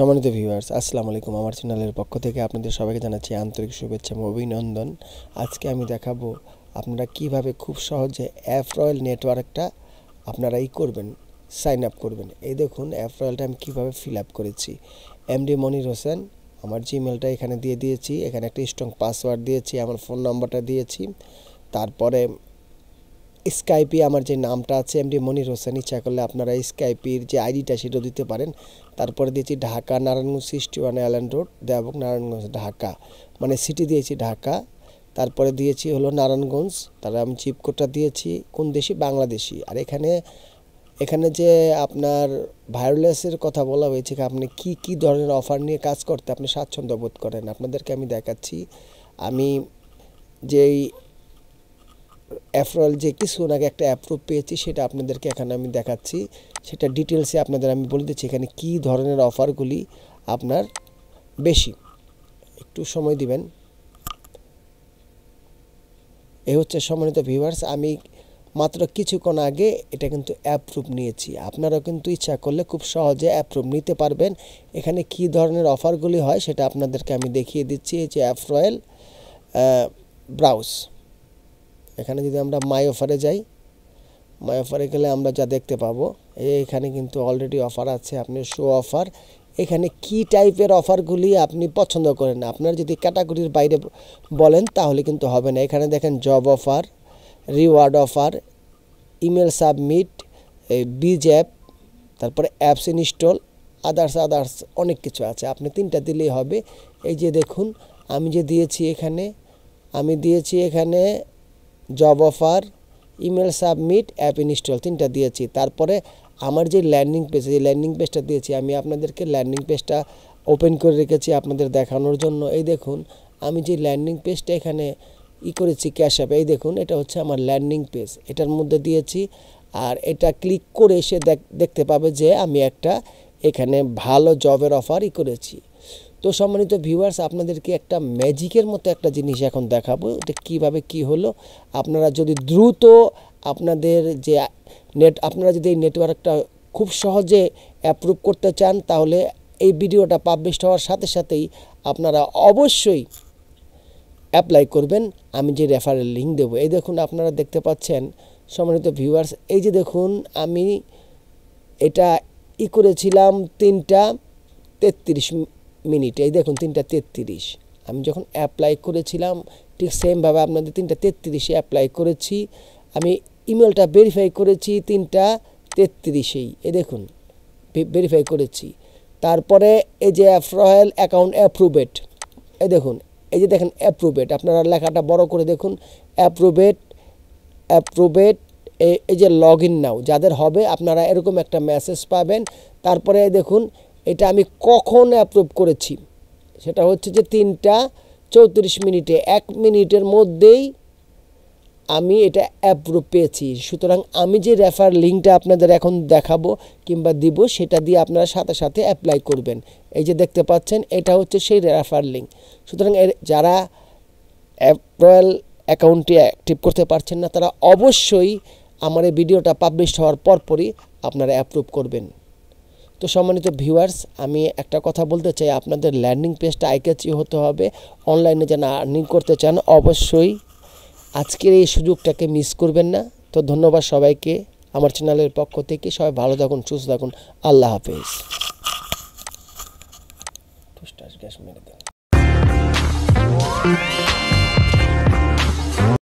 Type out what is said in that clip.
সম্মানিত ভিউয়ার্স, আসসালামু আলাইকুম। আমার চ্যানেলের পক্ষ থেকে আপনাদের সবাইকে জানাচ্ছি আন্তরিক শুভেচ্ছা ও অভিনন্দন। আজকে আমি দেখাবো আপনারা কিভাবে খুব সহজে অ্যাপ রয়্যাল নেটওয়ার্কটা আপনারা করবেন, সাইন আপ করবেন। এই দেখুন অ্যাপ রয়্যালটা আমি কীভাবে ফিল আপ করেছি। এমডি মনির হোসেন, আমার জিমেলটা এখানে দিয়ে দিয়েছি, এখানে একটা স্ট্রং পাসওয়ার্ড দিয়েছি, আমার ফোন নাম্বারটা দিয়েছি, তারপরে স্কাইপে আমার যে নামটা আছে এমডি মনির হোসেন, ইচ্ছা করলে আপনারা স্কাইপির যে আইডিটা সেটাও দিতে পারেন। তারপরে দিয়েছি ঢাকা নারায়ণগঞ্জ 61 অ্যালেন রোড, দেবক নারায়ণগঞ্জ ঢাকা, মানে সিটি দিয়েছি ঢাকা। তারপরে দিয়েছি হলো নারায়ণগঞ্জ, তার আমি চিপ কোডটা দিয়েছি কোন দেশি, বাংলাদেশি। আর এখানে যে আপনার ভায়োলেন্সের কথা বলা হয়েছে, আপনি কি ধরনের অফার নিয়ে কাজ করতে আপনি স্বাচ্ছন্দ্য বোধ করেন, আপনাদেরকে আমি দেখাচ্ছি। আমি যেই অ্যাফরল যে কিছুক্ষণ আগে একটা অ্যাপ্রুভ পেয়েছি সেটা আপনাদেরকে এখানে আমি দেখাচ্ছি, সেটা ডিটেলসে আপনাদের আমি বলে দিচ্ছি এখানে কী ধরনের অফারগুলি আপনার বেশি। একটু সময় দিবেন। এই হচ্ছে সম্মানিত ভিউয়ার্স, আমি মাত্র কিছুক্ষণ আগে এটা কিন্তু অ্যাপ্রুভ নিয়েছি। আপনারাও কিন্তু ইচ্ছা করলে খুব সহজে অ্যাপ্রুভ নিতে পারবেন। এখানে কী ধরনের অফারগুলি হয় সেটা আপনাদেরকে আমি দেখিয়ে দিচ্ছি। এই যে অ্যাপ রয়্যাল ব্রাউজ, এখানে যদি আমরা মাই অফারে যাই, মাই অফারে গেলে আমরা যা দেখতে পাবো, এখানে কিন্তু অলরেডি অফার আছে। আপনি শো অফার, এখানে কি টাইপের অফারগুলি আপনি পছন্দ করেন, আপনার যদি ক্যাটাগরির বাইরে বলেন তাহলে কিন্তু হবে না। এখানে দেখেন job offer, reward offer, email submit, বিজ অ্যাপ, তারপরে অ্যাপস ইনস্টল, আদার্স অনেক কিছু আছে। আপনি তিনটা দিলেই হবে। এই যে দেখুন আমি যে দিয়েছি এখানে job offer, email submit, app install, তিনটা দিয়েছি। তারপরে আমার যে ল্যান্ডিং পেজ, এই ল্যান্ডিং পেজটা দিয়েছি, আমি আপনাদেরকে ল্যান্ডিং পেজটা ওপেন করে রেখেছি আপনাদের দেখানোর জন্য। এই দেখুন আমি যে ল্যান্ডিং পেজটা এখানে করেছি ক্যাশ অ্যাপে, এই দেখুন এটা হচ্ছে আমার ল্যান্ডিং পেজ, এটার মধ্যে দিয়েছি। আর এটা ক্লিক করে এসে দেখতে পাবে যে আমি একটা এখানে ভালো জবের অফার করেছি। তো সম্মানিত ভিউয়ার্স, আপনাদেরকে একটা ম্যাজিকের মতো একটা জিনিস এখন দেখাবো, এটা কীভাবে কি হলো। আপনারা যদি দ্রুত আপনাদের যে আপনারা যদি এই নেটওয়ার্কটা খুব সহজে অ্যাপ্রুভ করতে চান, তাহলে এই ভিডিওটা পাবলিশ হওয়ার সাথে সাথেই আপনারা অবশ্যই অ্যাপ্লাই করবেন। আমি যে রেফারেল লিঙ্ক দেবো, এই দেখুন আপনারা দেখতে পাচ্ছেন সম্মানিত ভিউয়ার্স, এই যে দেখুন আমি এটা করেছিলাম 3:33 মিনিট। এই দেখুন 3:33 আমি যখন অ্যাপ্লাই করেছিলাম, ঠিক সেমভাবে আপনাদের 3:33 অ্যাপ্লাই করেছি। আমি ইমেলটা ভেরিফাই করেছি 3:33, এই দেখুন ভেরিফাই করেছি। তারপরে এই যে রয়্যাল অ্যাকাউন্ট অ্যাপ্রুভেড, এই দেখুন এই যে দেখেন অ্যাপ্রুভেড, আপনারা লেখাটা বড় করে দেখুন, অ্যাপ্রুভেড। এই যে লগ ইন নাও যাদের হবে, আপনারা এরকম একটা মেসেজ পাবেন। তারপরে দেখুন এটা আমি কখন অ্যাপ্রুভ করেছি, সেটা হচ্ছে যে 3:34 মিনিটে, 1 মিনিটের মধ্যেই আমি এটা অ্যাপ্রুভ পেয়েছি। সুতরাং আমি যে রেফার লিঙ্কটা আপনাদের এখন দেখাবো কিংবা দিব, সেটা দিয়ে আপনারা সাথে সাথে অ্যাপ্লাই করবেন। এই যে দেখতে পাচ্ছেন এটা হচ্ছে সেই রেফার লিঙ্ক। সুতরাং যারা রয়্যাল অ্যাকাউন্টটি অ্যাক্টিভ করতে পারছেন না, তারা অবশ্যই আমার এই ভিডিওটা পাবলিশ হওয়ার পরপরই আপনারা অ্যাপ্রুভ করবেন। তো সম্মানিত ভিউয়ার্স, আমি একটা কথা বলতে চাই, আপনাদের ল্যান্ডিং পেজটা আইকেচি হতে হবে। অনলাইনে যারা আর্নিং করতে চান অবশ্যই আজকের এই সুযোগটাকে মিস করবেন না। তো ধন্যবাদ সবাইকে আমার চ্যানেলের পক্ষ থেকে। সবাই ভালো থাকুন, সুস্থ থাকুন। আল্লাহ হাফেজ। গ্যাস মেরে দেন।